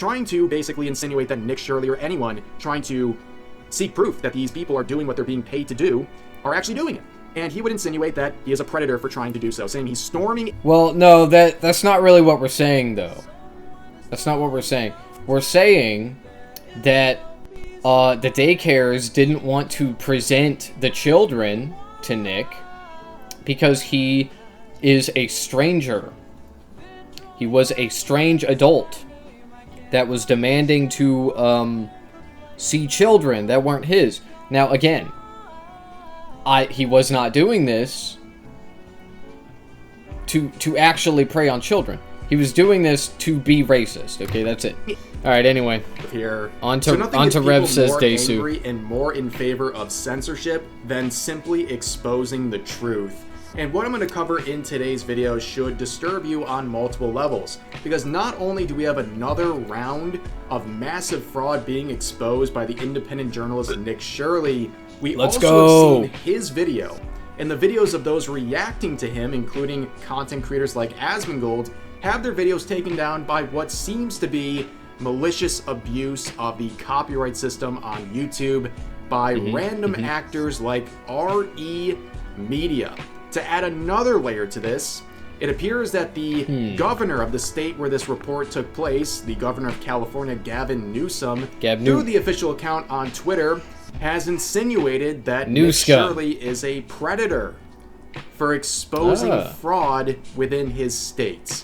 trying to basically insinuate that Nick Shirley or anyone trying to seek proof that these people are doing what they're being paid to do are actually doing it. And he would insinuate that he is a predator for trying to do so, saying he's storming... Well, no, that's not really what we're saying, though. That's not what we're saying. We're saying that the daycares didn't want to present the children to Nick because he is a stranger. He was a strange adult that was demanding to see children that weren't his. Now, again, he was not doing this to actually prey on children. He was doing this to be racist. Okay, that's it. All right. Anyway, here on to Rev says Desu. Angry and more in favor of censorship than simply exposing the truth. And what I'm going to cover in today's video should disturb you on multiple levels, because not only do we have another round of massive fraud being exposed by the independent journalist Nick Shirley, we Let's also go. have seen his video and the videos of those reacting to him, including content creators like Asmongold, have their videos taken down by what seems to be malicious abuse of the copyright system on YouTube by random actors like RE Media. To add another layer to this, it appears that the governor of the state where this report took place, the governor of California, Gavin Newsom, through the official account on Twitter, has insinuated that Nick Shirley is a predator for exposing fraud within his states.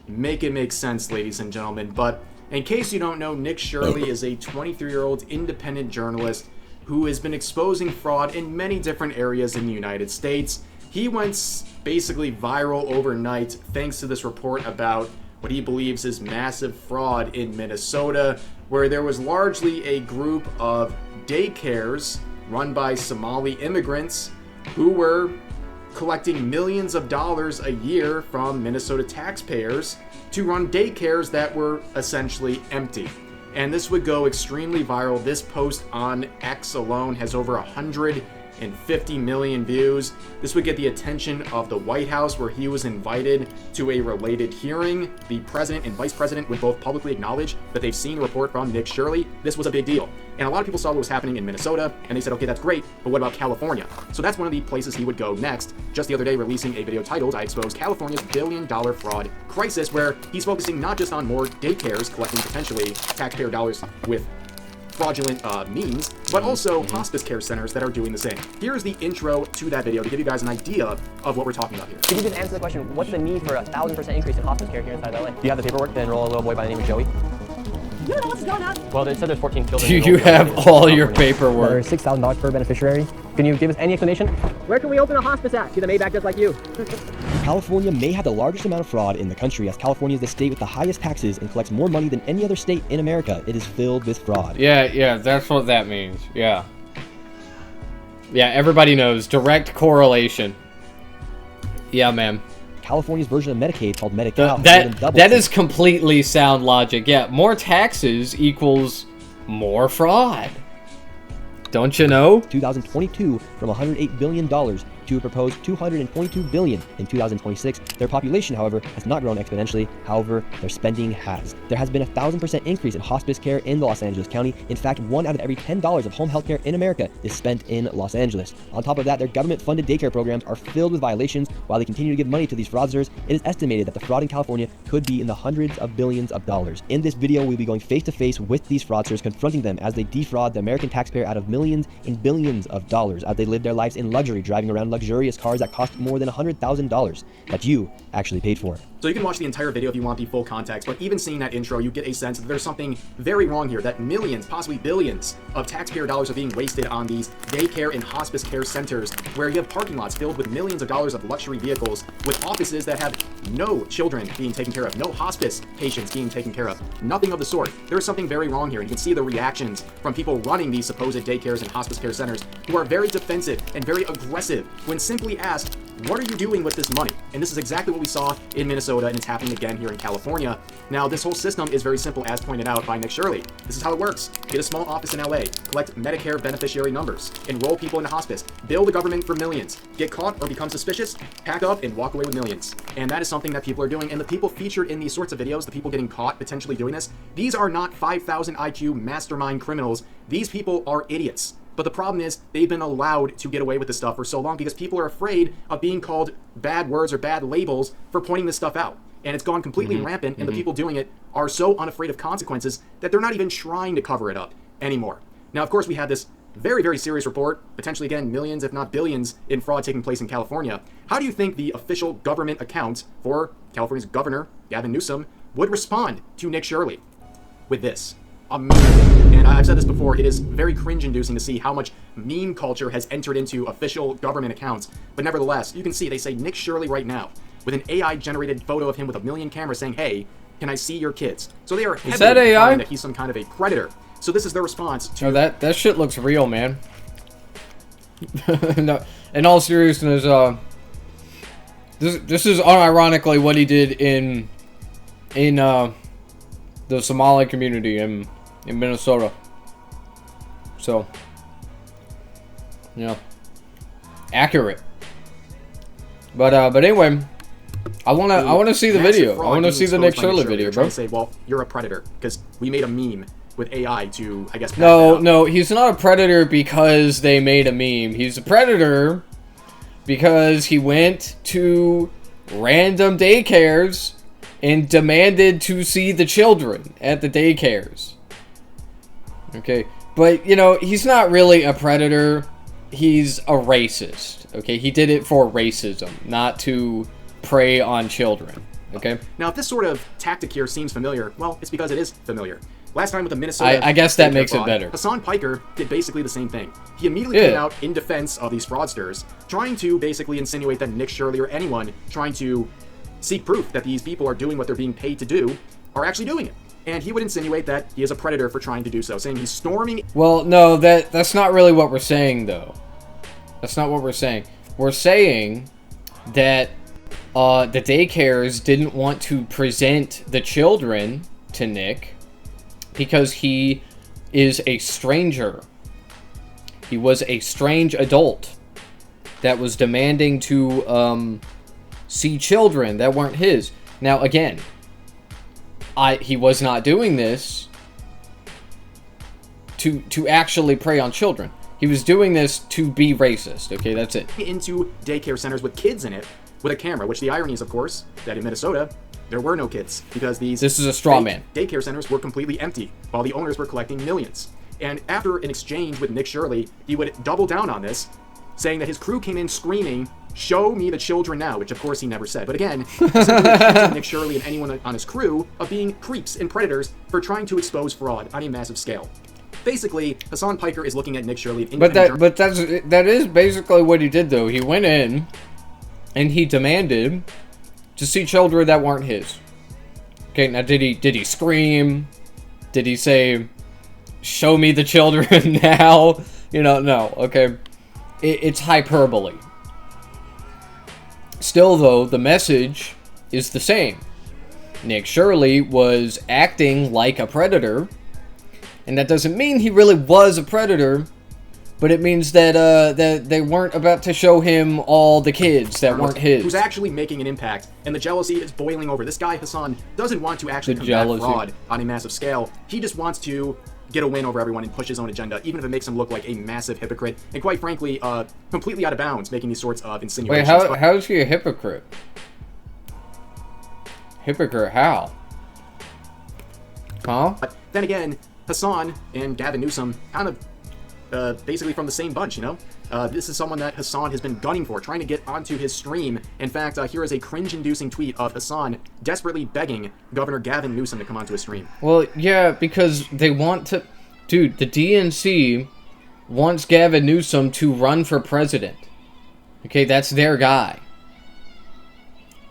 Make it make sense, ladies and gentlemen. But in case you don't know, Nick Shirley is a 23-year-old independent journalist who has been exposing fraud in many different areas in the United States. He went basically viral overnight thanks to this report about what he believes is massive fraud in Minnesota, where there was largely a group of daycares run by Somali immigrants who were collecting millions of dollars a year from Minnesota taxpayers to run daycares that were essentially empty. And this would go extremely viral. This post on X alone has over 150 million views. This would get the attention of the White House, where he was invited to a related hearing. The president and vice president would both publicly acknowledge that they've seen a report from Nick Shirley. This was a big deal. And a lot of people saw what was happening in Minnesota, and they said, okay, that's great, but what about California? So that's one of the places he would go next, just the other day releasing a video titled, I Exposed California's billion-dollar fraud crisis, where he's focusing not just on more daycares collecting potentially taxpayer dollars with fraudulent means, but also hospice care centers that are doing the same. Here's the intro to that video to give you guys an idea of what we're talking about here. Could you just answer the question, what's the need for a 1,000% increase in hospice care here inside LA? Do you have the paperwork to enroll a little boy by the name of Joey? You don't know what's going on. Well, they said there's 14 children. Do you have all your paperwork? There's $6,000 per beneficiary. Can you give us any explanation? Where can we open a hospice at? See the Maybach just like you. California may have the largest amount of fraud in the country, as California is the state with the highest taxes and collects more money than any other state in America. It is filled with fraud. Yeah, that's what that means. Yeah, everybody knows. Direct correlation. Yeah, man. California's version of Medicaid, called Medi-Cal, that is completely sound logic. Yeah, more taxes equals more fraud. Don't you know? 2022 from $108 billion to a proposed $222 billion in 2026. Their population, however, has not grown exponentially. However, their spending has. There has been a 1,000% increase in hospice care in Los Angeles County. In fact, 1 out of every $10 of home health care in America is spent in Los Angeles. On top of that, their government-funded daycare programs are filled with violations. While they continue to give money to these fraudsters, it is estimated that the fraud in California could be in the hundreds of billions of dollars. In this video, we'll be going face-to-face with these fraudsters, confronting them as they defraud the American taxpayer out of millions and billions of dollars as they live their lives in luxury, driving around luxurious cars that cost more than $100,000 that you actually paid for. So you can watch the entire video if you want the full context, but even seeing that intro, you get a sense that there's something very wrong here, that millions, possibly billions of taxpayer dollars are being wasted on these daycare and hospice care centers, where you have parking lots filled with millions of dollars of luxury vehicles, with offices that have no children being taken care of, no hospice patients being taken care of, nothing of the sort. There is something very wrong here, and you can see the reactions from people running these supposed daycares and hospice care centers who are very defensive and very aggressive when simply asked, what are you doing with this money? And this is exactly what we saw in Minnesota, and it's happening again here in California. Now, this whole system is very simple, as pointed out by Nick Shirley. This is how it works. Get a small office in LA, collect Medicare beneficiary numbers, enroll people into hospice, bill the government for millions, get caught or become suspicious, pack up and walk away with millions. And that is something that people are doing, and the people featured in these sorts of videos, the people getting caught potentially doing this, these are not 5,000 IQ mastermind criminals. These people are idiots. But the problem is they've been allowed to get away with this stuff for so long because people are afraid of being called bad words or bad labels for pointing this stuff out. And it's gone completely rampant, and the people doing it are so unafraid of consequences that they're not even trying to cover it up anymore. Now, of course, we had this very, very serious report, potentially, again, millions, if not billions, in fraud taking place in California. How do you think the official government account for California's governor, Gavin Newsom, would respond to Nick Shirley with this? A meme. And I've said this before, it is very cringe-inducing to see how much meme culture has entered into official government accounts. But nevertheless, you can see they say Nick Shirley right now, with an AI-generated photo of him with a million cameras saying, hey, can I see your kids? So they are heavily implying that he's some kind of a predator. So this is their response to... No, that shit looks real, man. No, in all seriousness, this is unironically what he did in the Somali community in Minnesota. So, yeah, accurate. But anyway, I wanna see the video. I wanna see the Nick Shirley video, bro. Say, well, you're a predator because we made a meme with AI to, I guess. No, he's not a predator because they made a meme. He's a predator because he went to random daycares and demanded to see the children at the daycares. Okay, but, you know, he's not really a predator. He's a racist, okay? He did it for racism, not to prey on children, okay? Now, if this sort of tactic here seems familiar, well, it's because it is familiar. Last time with the Minnesota... I guess that makes it better. Hasan Piker did basically the same thing. He immediately came out in defense of these fraudsters, trying to basically insinuate that Nick Shirley or anyone trying to seek proof that these people are doing what they're being paid to do are actually doing it. And he would insinuate that he is a predator for trying to do so, saying he's storming... Well, no, that's not really what we're saying, though. That's not what we're saying. We're saying that the daycares didn't want to present the children to Nick because he is a stranger. He was a strange adult that was demanding to see children that weren't his. Now, again, he was not doing this to actually prey on children. He was doing this to be racist. Okay, that's it. Into daycare centers with kids in it with a camera, which the irony is, of course, that in Minnesota, there were no kids because this is a straw man. Daycare centers were completely empty while the owners were collecting millions. And after an exchange with Nick Shirley, he would double down on this, saying that his crew came in screaming, "Show me the children now," which of course he never said. But again, Nick Shirley and anyone on his crew of being creeps and predators for trying to expose fraud on a massive scale. Basically, Hasan Piker is looking at Nick Shirley. But that is basically what he did, though. He went in and he demanded to see children that weren't his. Okay, now did he scream? Did he say, "Show me the children now"? You know, no. Okay, it's hyperbole. Still, though, the message is the same. Nick Shirley was acting like a predator, and that doesn't mean he really was a predator, but it means that that they weren't about to show him all the kids that weren't his. Who's actually making an impact, and the jealousy is boiling over. This guy, Hasan, doesn't want to actually combat fraud on a massive scale. He just wants to get a win over everyone and push his own agenda, even if it makes him look like a massive hypocrite, and quite frankly, completely out of bounds, making these sorts of insinuations. Wait, how is he a hypocrite? Hypocrite how? Huh? But then again, Hasan and Gavin Newsom kind of basically from the same bunch, you know? This is someone that Hasan has been gunning for, trying to get onto his stream. In fact, here is a cringe-inducing tweet of Hasan desperately begging Governor Gavin Newsom to come onto his stream. Well, yeah, because they want to... Dude, the DNC wants Gavin Newsom to run for president. Okay, that's their guy.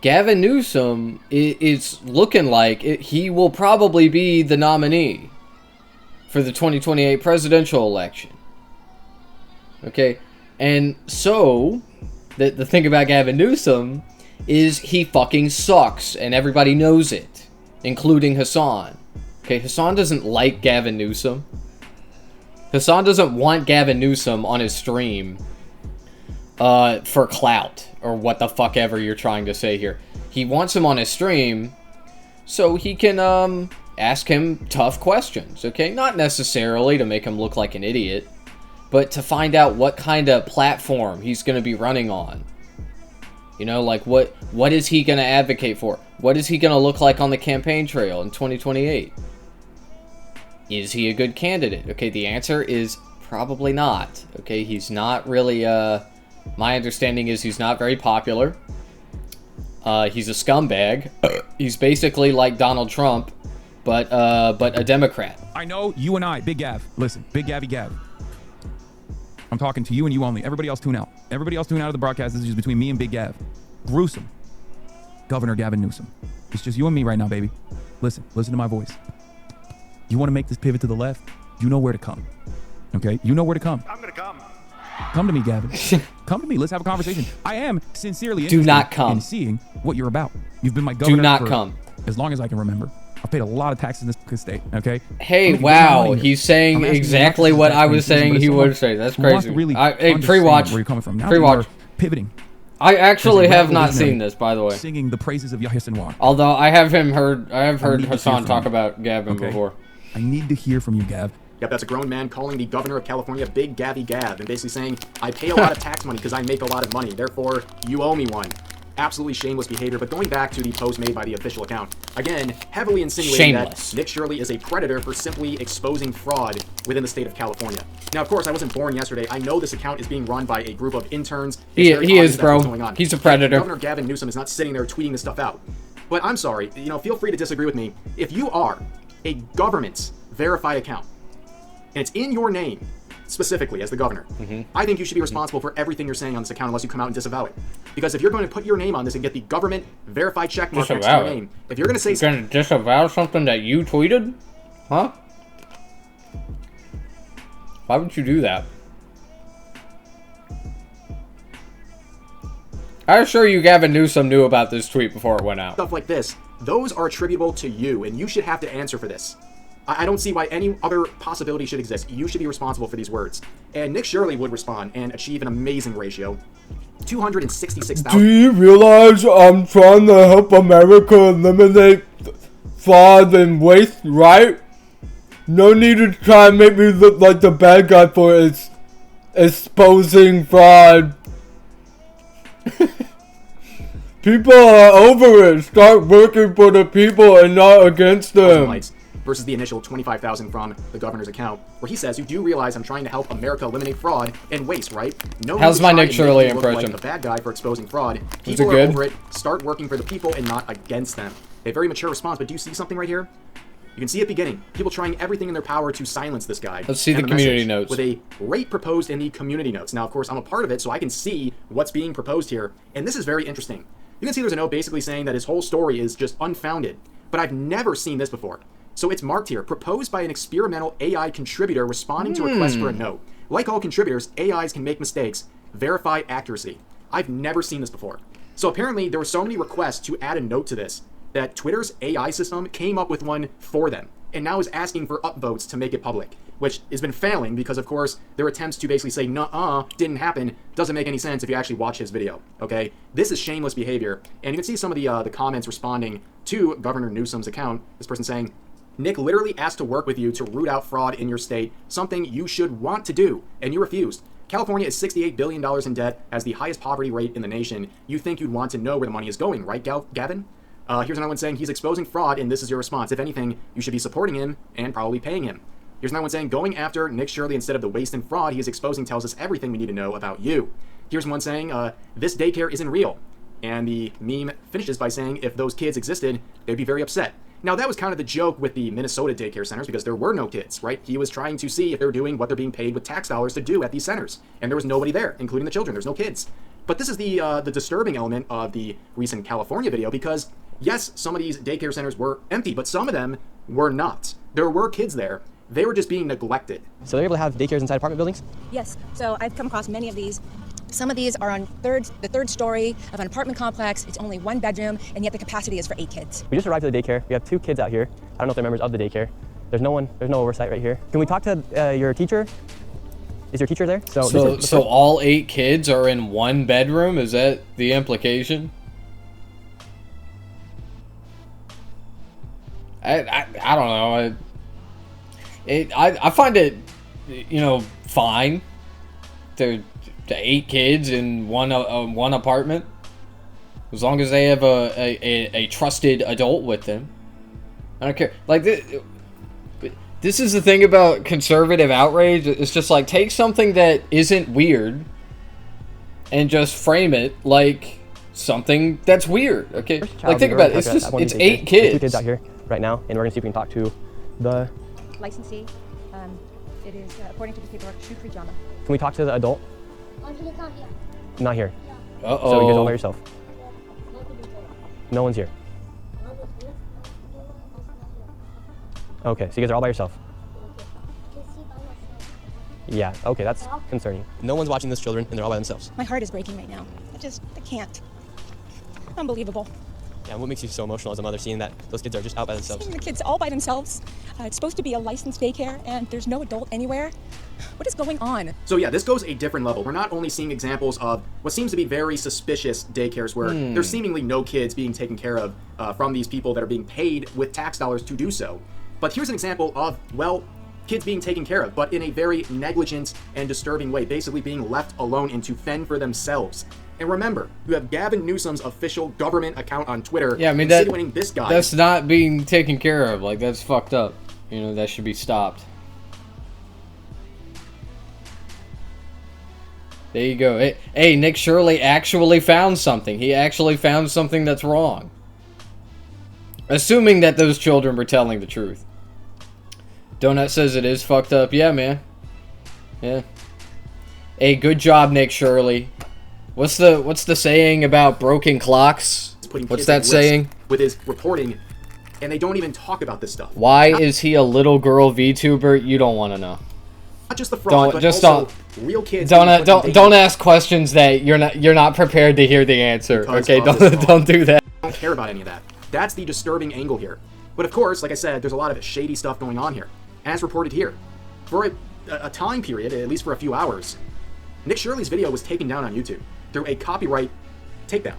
Gavin Newsom is looking like he will probably be the nominee for the 2028 presidential election. Okay, and so the thing about Gavin Newsom is he fucking sucks, and everybody knows it, including Hassan. Okay, Hassan doesn't like Gavin Newsom. Hassan doesn't want Gavin Newsom on his stream for clout, or what the fuck ever you're trying to say here. He wants him on his stream so he can ask him tough questions, okay? Not necessarily to make him look like an idiot, but to find out what kind of platform he's going to be running on. You know, like what is he going to advocate for? What is he going to look like on the campaign trail in 2028? Is he a good candidate? Okay, the answer is probably not. Okay, he's not really, my understanding is he's not very popular. He's a scumbag. He's basically like Donald Trump, but a Democrat. I know you and I, Big Gav. Listen, Big Gavy Gav. I'm talking to you and you only. Everybody else tune out. Everybody else tune out of the broadcast. This is just between me and Big Gav. Gruesome. Governor Gavin Newsom. It's just you and me right now, baby. Listen to my voice. You want to make this pivot to the left? You know where to come. Okay? You know where to come. I'm gonna come. Come to me, Gavin. Come to me. Let's have a conversation. I am sincerely Do interested not come. in seeing what you're about. You've been my governor Do not for come. as long as I can remember. I've paid a lot of taxes in this state, okay? Hey, I'm gonna give you my wow, money here. he's saying I'm asking you exactly not to what tax I me, was but saying it's he someone would say. That's who wants crazy. to really Hey, understand pre-watch. where you're coming from. Now Pre-watch. that you are pivoting. I actually as a have not revolutionary, seen this, by the way. Singing the praises of Yahya Sinwar. Although I have heard need to hear Hassan from talk you. about Gavin Okay. before. I need to hear from you, Gav. Yep, that's a grown man calling the governor of California Big Gavy Gav and basically saying, I pay a lot of tax money because I make a lot of money, therefore you owe me one. Absolutely shameless behavior, but going back to the post made by the official account, again, heavily insinuating Shameless. that Nick Shirley is a predator for simply exposing fraud within the state of California. Now, of course, I wasn't born yesterday. I know this account is being run by a group of interns. It's very He obvious is, that's what's bro. going on. He's a predator. Governor Gavin Newsom is not sitting there tweeting this stuff out. But I'm sorry, feel free to disagree with me. If you are a government verified account, and it's in your name, specifically as the governor, I think you should be responsible for everything you're saying on this account unless you come out and disavow it. Because if you're going to put your name on this and get the government verified check mark next to Disavow your it? name, if you're going to say You're gonna disavow something that you tweeted? Huh? Why would you do that? I assure you Gavin Newsom knew about this tweet before it went out. stuff like this, those are attributable to you, and you should have to answer for this. I don't see why any other possibility should exist. You should be responsible for these words. And Nick Shirley would respond and achieve an amazing ratio. 266,000. Do you realize I'm trying to help America eliminate fraud and waste, right? No need to try and make me look like the bad guy for exposing fraud. People are over it. Start working for the people and not against them. Lights versus the initial 25,000 from the governor's account, where he says, "You do realize I'm trying to help America eliminate fraud and waste, right? No." How's need to my try Nick and Shirley make me look impression? Like the bad guy for exposing fraud. Was it People are good? over it. Start working for the people and not against them. A very mature response, but do you see something right here? You can see it beginning. People trying everything in their power to silence this guy. Let's see And the community message notes. with a rate proposed in the community notes. Now, of course, I'm a part of it, so I can see what's being proposed here, and this is very interesting. You can see there's a note basically saying that his whole story is just unfounded, but I've never seen this before. So it's marked here, proposed by an experimental AI contributor responding to requests for a note. Like all contributors, AIs can make mistakes, verify accuracy. I've never seen this before. So apparently there were so many requests to add a note to this that Twitter's AI system came up with one for them, and now is asking for upvotes to make it public, which has been failing because, of course, their attempts to basically say, nuh-uh, didn't happen, doesn't make any sense if you actually watch his video, okay? This is shameless behavior, and you can see some of the comments responding to Governor Newsom's account. This person saying, Nick literally asked to work with you to root out fraud in your state, something you should want to do, and you refused. California is $68 billion in debt, has the highest poverty rate in the nation. You think you'd want to know where the money is going, right, Gavin? Here's another one saying he's exposing fraud, and this is your response. If anything, you should be supporting him and probably paying him. Here's another one saying going after Nick Shirley instead of the waste and fraud he is exposing tells us everything we need to know about you. Here's one saying this daycare isn't real. And the meme finishes by saying if those kids existed, they'd be very upset. Now, that was kind of the joke with the Minnesota daycare centers because there were no kids, right? He was trying to see if they're doing what they're being paid with tax dollars to do at these centers. And there was nobody there, including the children. There's no kids. But this is the disturbing element of the recent California video because, yes, some of these daycare centers were empty, but some of them were not. There were kids there. They were just being neglected. So they're able to have daycares inside apartment buildings? Yes, so I've come across many of these Some of these are on the third story of an apartment complex. It's only 1 bedroom, and yet the capacity is for 8 kids. We just arrived at the daycare. We have 2 kids out here. I don't know if they're members of the daycare. There's no oversight right here. Can we talk to your teacher? Is your teacher there? So all 8 kids are in 1 bedroom? Is that the implication? I don't know. I find it, you know, fine. They're 8 kids in one apartment, as long as they have a trusted adult with them. I don't care. Like this is the thing about conservative outrage. It's just like, take something that isn't weird and just frame it like something that's weird. Okay, like think about it. It's 8 kids. There's 2 kids out here right now, and we're gonna see if we can talk to the Licensee, it is, according to the paperwork, Shukri Jama. Can we talk to the adult? Not here. Uh-oh. So you guys all by yourself. No one's here. Okay, so you guys are all by yourself. Yeah, okay, that's concerning. No one's watching those children, and they're all by themselves. My heart is breaking right now. I can't. Unbelievable. Yeah, what makes you so emotional as a mother seeing that those kids are just out by themselves? Seeing the kids all by themselves. It's supposed to be a licensed daycare, and there's no adult anywhere. What is going on? So yeah, this goes a different level. We're not only seeing examples of what seems to be very suspicious daycares where there's seemingly no kids being taken care of from these people that are being paid with tax dollars to do so. But here's an example of, well, kids being taken care of, but in a very negligent and disturbing way, basically being left alone and to fend for themselves. And remember, you have Gavin Newsom's official government account on Twitter insinuating this guy. That's not being taken care of. Like, that's fucked up. You know, that should be stopped. There you go. Hey, Nick Shirley actually found something. He actually found something that's wrong. Assuming that those children were telling the truth. Donut says it is fucked up. Yeah, man. Yeah. Hey, good job, Nick Shirley. What's the saying about broken clocks? What's that saying? With his reporting, and they don't even talk about this stuff. Why is he a little girl VTuber? You don't want to know. Not just the fraud, but also real kids. Don't ask questions that you're not prepared to hear the answer. Okay, don't do that. I don't care about any of that. That's the disturbing angle here. But of course, like I said, there's a lot of shady stuff going on here, as reported here. For a time period, at least for a few hours, Nick Shirley's video was taken down on YouTube through a copyright takedown.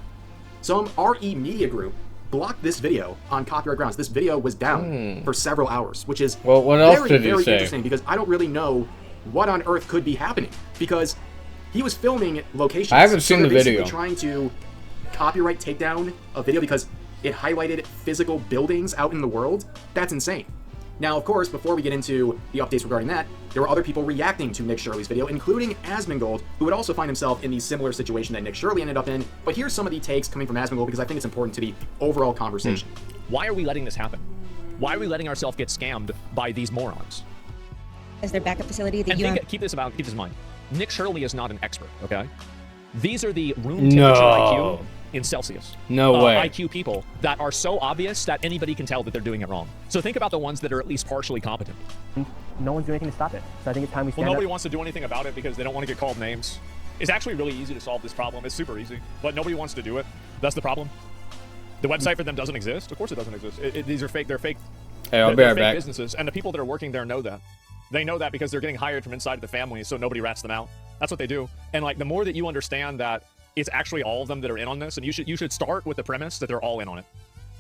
Some RE Media Group blocked this video on copyright grounds. This video was down for several hours, which is what else very, did he very say? interesting because I don't really know what on earth could be happening because he was filming locations. I haven't seen the video. Trying to copyright take down a video because it highlighted physical buildings out in the world. That's insane. Now, of course, before we get into the updates regarding that, there were other people reacting to Nick Shirley's video, including Asmongold, who would also find himself in the similar situation that Nick Shirley ended up in. But here's some of the takes coming from Asmongold because I think it's important to the overall conversation. Why are we letting this happen? Why are we letting ourselves get scammed by these morons? Is there backup facility that keep this in mind. Nick Shirley is not an expert, okay? These are the room temperature IQ in Celsius. No way. IQ people that are so obvious that anybody can tell that they're doing it wrong. So think about the ones that are at least partially competent. No one's doing anything to stop it. So I think it's time we stand Well, nobody up. wants to do anything about it because they don't want to get called names. It's actually really easy to solve this problem. It's super easy, but nobody wants to do it. That's the problem. The website for them doesn't exist. Of course it doesn't exist. These are fake. They're fake. Hey, I'll be they're right fake back. businesses, and the people that are working there know that. They know that because they're getting hired from inside of the family, so nobody rats them out. That's what they do. And like the more that you understand that it's actually all of them that are in on this, and you should start with the premise that they're all in on it.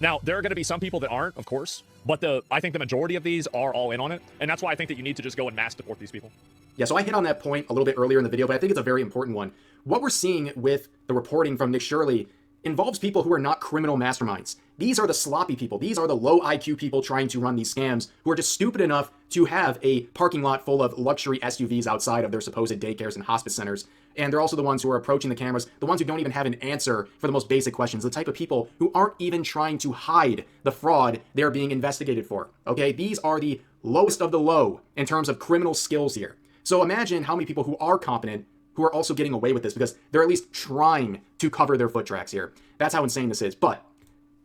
Now, there are going to be some people that aren't, of course, but I think the majority of these are all in on it, and that's why I think that you need to just go and mass deport these people. Yeah, so I hit on that point a little bit earlier in the video, but I think it's a very important one. What we're seeing with the reporting from Nick Shirley involves people who are not criminal masterminds. These are the sloppy people. These are the low IQ people trying to run these scams who are just stupid enough to have a parking lot full of luxury SUVs outside of their supposed daycares and hospice centers. And they're also the ones who are approaching the cameras, the ones who don't even have an answer for the most basic questions, the type of people who aren't even trying to hide the fraud they're being investigated for. Okay, these are the lowest of the low in terms of criminal skills here. So imagine how many people who are competent who are also getting away with this because they're at least trying to cover their foot tracks here. That's how insane this is. But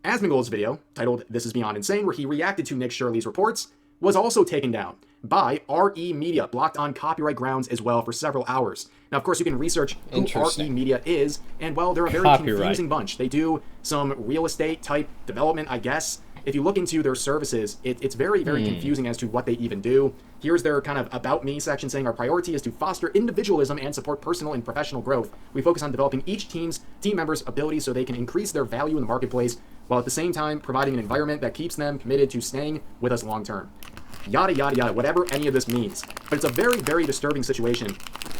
Asmongold's video, titled This Is Beyond Insane, where he reacted to Nick Shirley's reports, was also taken down. by RE Media, blocked on copyright grounds as well for several hours. Now, of course, you can research who RE Media is, and, well, they're a very confusing bunch. They do some real estate type development, I guess. If you look into their services, it's very, very confusing as to what they even do. Here's their kind of About Me section saying, our priority is to foster individualism and support personal and professional growth. We focus on developing each team members' abilities so they can increase their value in the marketplace, while at the same time providing an environment that keeps them committed to staying with us long term. Yada, yada, yada, whatever any of this means. But it's a very, very disturbing situation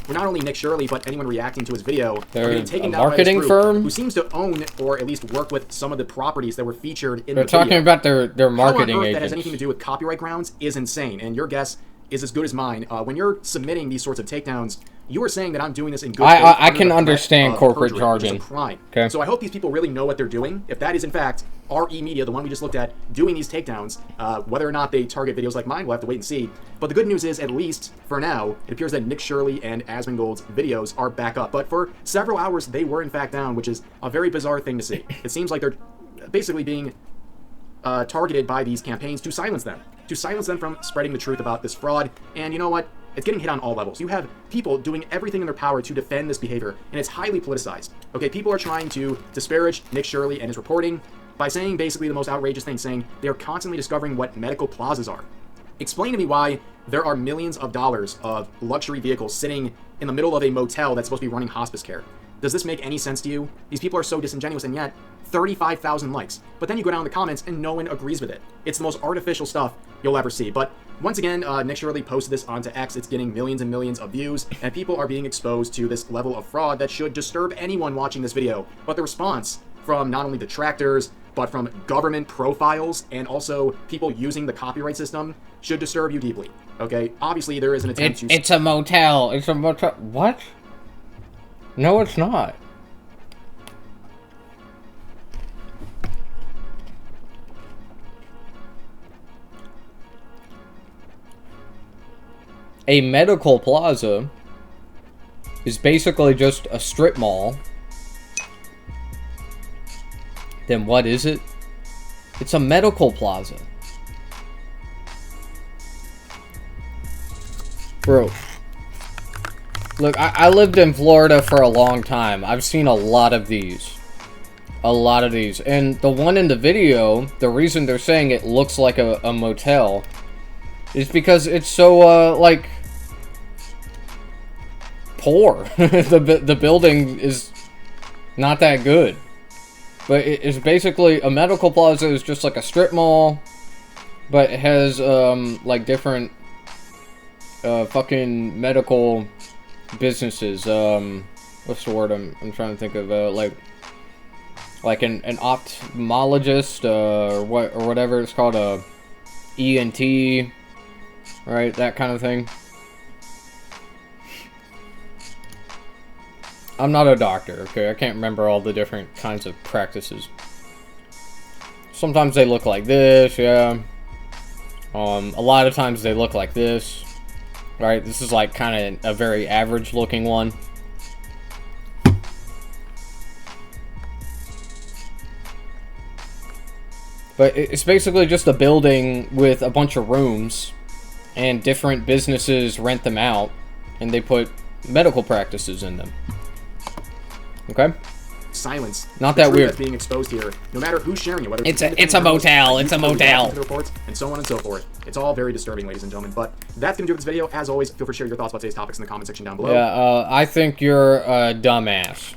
where not only Nick Shirley, but anyone reacting to his video are getting taken down by this group firm who seems to own or at least work with some of the properties that were featured in They're the video. talking about their marketing How on earth agents. that has anything to do with copyright grounds is insane, and your guess is as good as mine. When you're submitting these sorts of takedowns, you are saying that I'm doing this in good faith. I can understand corporate jargon. Which is a crime. Okay. So I hope these people really know what they're doing. If that is in fact RE Media, the one we just looked at, doing these takedowns, whether or not they target videos like mine, we'll have to wait and see. But the good news is, at least for now, it appears that Nick Shirley and Asmongold's videos are back up. But for several hours, they were in fact down, which is a very bizarre thing to see. It seems like they're basically being targeted by these campaigns to silence them from spreading the truth about this fraud. And you know what? It's getting hit on all levels. You have people doing everything in their power to defend this behavior, and it's highly politicized. Okay, people are trying to disparage Nick Shirley and his reporting by saying basically the most outrageous thing, saying they are constantly discovering what medical plazas are. Explain to me why there are millions of dollars of luxury vehicles sitting in the middle of a motel that's supposed to be running hospice care. Does this make any sense to you? These people are so disingenuous, and yet 35,000 likes. But then you go down in the comments and no one agrees with it. It's the most artificial stuff you'll ever see. But once again, Nick Shirley posted this onto X. It's getting millions and millions of views, and people are being exposed to this level of fraud that should disturb anyone watching this video. But the response from not only detractors, but from government profiles and also people using the copyright system should disturb you deeply. Okay? Obviously, there is an attempt to... It's a motel. It's a motel. What? No, it's not. A medical plaza is basically just a strip mall. Then what is it? It's a medical plaza. Bro. Look, I lived in Florida for a long time. I've seen a lot of these. A lot of these. And the one in the video, the reason they're saying it looks like a motel is because it's so, like, poor. The building is not that good. But it's basically, a medical plaza is just like a strip mall, but it has, like, different, fucking medical businesses. What's the word I'm trying to think of? Like an ophthalmologist, or whatever it's called, a ENT, right? That kind of thing. I'm not a doctor, okay? I can't remember all the different kinds of practices. Sometimes they look like this, yeah. A lot of times they look like this. Right? This is like kind of a very average looking one. But it's basically just a building with a bunch of rooms, and different businesses rent them out, and they put medical practices in them. Okay? Silence. Not that weird. That's being exposed here, no matter who's sharing it, whether it's a motel. It's a motel. Reports, and so on and so forth. It's all very disturbing, ladies and gentlemen. But that's gonna do it for this video. As always, feel free to share your thoughts about today's topics in the comment section down below. Yeah, I think you're a dumbass.